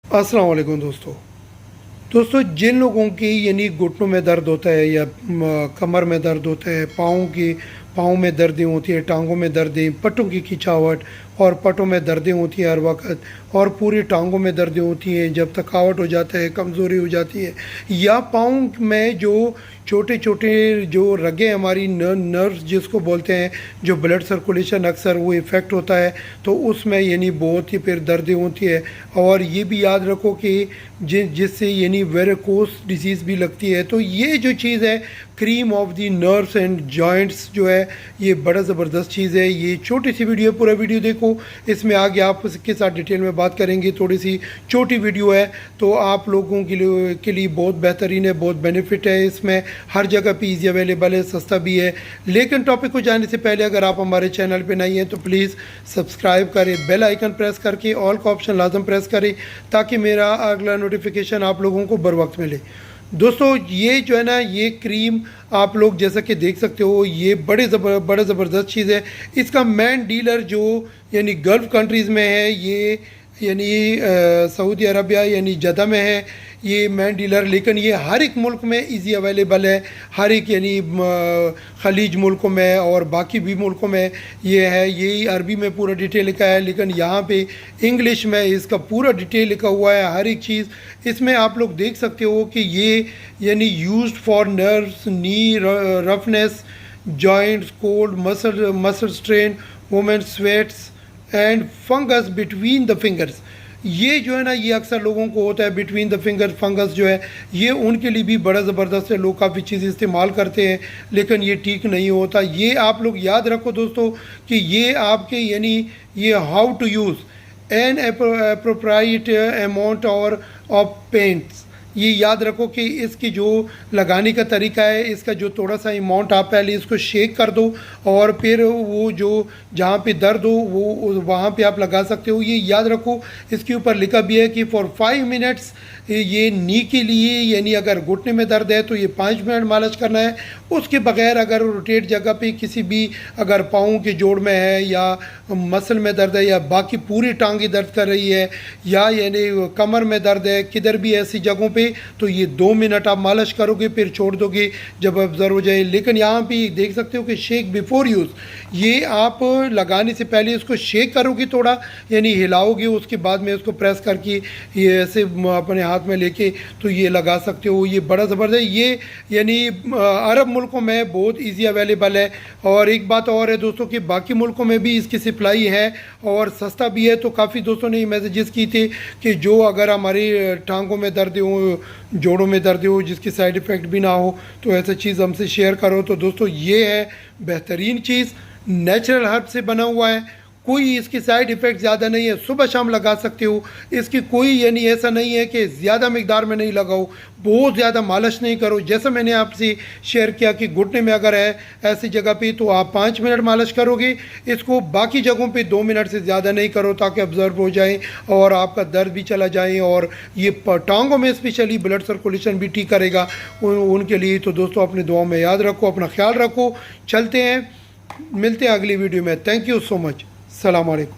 अस्सलाम वालेकुम दोस्तों जिन लोगों की यानी घुटनों में दर्द होता है या कमर में दर्द होता है, पाँव में दर्दें होती है, टांगों में दर्दें, पट्टों की खिंचावट और पट्टों में दर्दें होती है हर वक्त, और पूरी टांगों में दर्दें होती हैं जब थकावट हो जाता है, कमज़ोरी हो जाती है, या पाँव में जो छोटे छोटे जो रगें हमारी नर्व्स जिसको बोलते हैं, जो ब्लड सर्कुलेशन अक्सर वो इफ़ेक्ट होता है, तो उसमें यानी बहुत ही फिर दर्दें होती है। और ये भी याद रखो कि जिससे यानी वेरिकोस डिजीज़ भी लगती है। तो ये जो चीज़ है cream of the nerves and joints जो है, ये बड़ा ज़बरदस्त चीज़ है। ये छोटी सी वीडियो, पूरा वीडियो देखो, इसमें आगे आप इसके साथ डिटेल में बात करेंगे। थोड़ी सी छोटी वीडियो है तो आप लोगों के लिए बहुत बेहतरीन है, बहुत बेनिफिट है। इसमें हर जगह पे ईजी अवेलेबल है, सस्ता भी है। लेकिन टॉपिक को जाने से पहले अगर आप हमारे चैनल पे नहीं हैं तो प्लीज़ सब्सक्राइब करें, बेल आइकन प्रेस करके ऑल का ऑप्शन लाजम प्रेस करें ताकि मेरा अगला नोटिफिकेशन आप लोगों को बर वक्त मिले। दोस्तों ये जो है ना, ये क्रीम आप लोग जैसा कि देख सकते हो, ये बड़ा ज़बरदस्त चीज़ है। इसका मेन डीलर जो यानी गल्फ़ कंट्रीज़ में है, ये यानी सऊदी अरबिया यानी जद्दा में है ये मेन डीलर। लेकिन ये हर एक मुल्क में इजी अवेलेबल है, हर एक यानी खलीज मुल्कों में और बाकी भी मुल्कों में ये है। यही अरबी में पूरा डिटेल लिखा है, लेकिन यहाँ पे इंग्लिश में इसका पूरा डिटेल लिखा हुआ है, हर एक चीज़। इसमें आप लोग देख सकते हो कि ये यानी used for nerves, knee roughness, joints, cold, muscle strain, women sweats and fungus between the fingers. ये जो है ना, ये अक्सर लोगों को होता है बिटवीन द फिंगर फंगस जो है, ये उनके लिए भी बड़ा ज़बरदस्त है। लोग काफ़ी चीज़ इस्तेमाल करते हैं लेकिन ये ठीक नहीं होता। ये आप लोग याद रखो दोस्तों कि ये आपके यानी ये how to use an appropriate amount और ऑफ पेंट्स, ये याद रखो कि इसकी जो लगाने का तरीका है, इसका जो थोड़ा सा अमाउंट आप पहले इसको शेक कर दो और फिर वो जो जहाँ पे दर्द हो वो वहाँ पे आप लगा सकते हो। ये याद रखो, इसके ऊपर लिखा भी है कि फॉर 5 मिनट्स ये नी के लिए, यानी अगर घुटने में दर्द है तो ये 5 मिनट मालिश करना है। उसके बगैर अगर रोटेट जगह पे किसी भी अगर पाँव के जोड़ में है या मसल में दर्द है या बाकी पूरी टांगी दर्द कर रही है या यानी कमर में दर्द है, किधर भी ऐसी जगहों पे, तो ये 2 मिनट आप मालिश करोगे फिर छोड़ दोगे जब ऑब्जर्व हो जाए। लेकिन यहाँ पे देख सकते हो कि शेक बिफोर यूज़, ये आप लगाने से पहले इसको शेक करोगे थोड़ा, यानी हिलाओगे, उसके बाद में इसको प्रेस करके ये ऐसे अपने हाथ में लेके तो ये लगा सकते हो। ये बड़ा ज़बरदस्त, ये यानी अरब मुल्कों में बहुत ईजी अवेलेबल है। और एक बात और है दोस्तों कि बाकी मुल्कों में भी इसकी सप्लाई है और सस्ता भी है। तो काफ़ी दोस्तों ने मैसेजेस की थे कि जो अगर हमारी टांगों में दर्द हो, जोड़ों में दर्द हो, जिसकी साइड इफ़ेक्ट भी ना हो, तो ऐसा चीज़ हमसे शेयर करो। तो दोस्तों ये है बेहतरीन चीज़, नेचुरल हर्ब से बना हुआ है, कोई इसकी साइड इफ़ेक्ट ज़्यादा नहीं है, सुबह शाम लगा सकते हो। इसकी कोई यानी ऐसा नहीं है कि ज़्यादा मकदार में नहीं लगाओ, बहुत ज़्यादा मालिश नहीं करो। जैसा मैंने आपसे शेयर किया कि घुटने में अगर है ऐसी जगह पे तो आप 5 मिनट मालिश करोगे इसको, बाकी जगहों पे 2 मिनट से ज़्यादा नहीं करो ताकि ऑब्जर्व हो जाए और आपका दर्द भी चला जाए। और ये टांगों में स्पेशली ब्लड सर्कुलेशन भी ठीक करेगा उनके लिए। तो दोस्तों अपनी दुआ में याद रखो, अपना ख्याल रखो। चलते हैं, मिलते हैं अगली वीडियो में। Thank you so much. सलाम अलैकुम।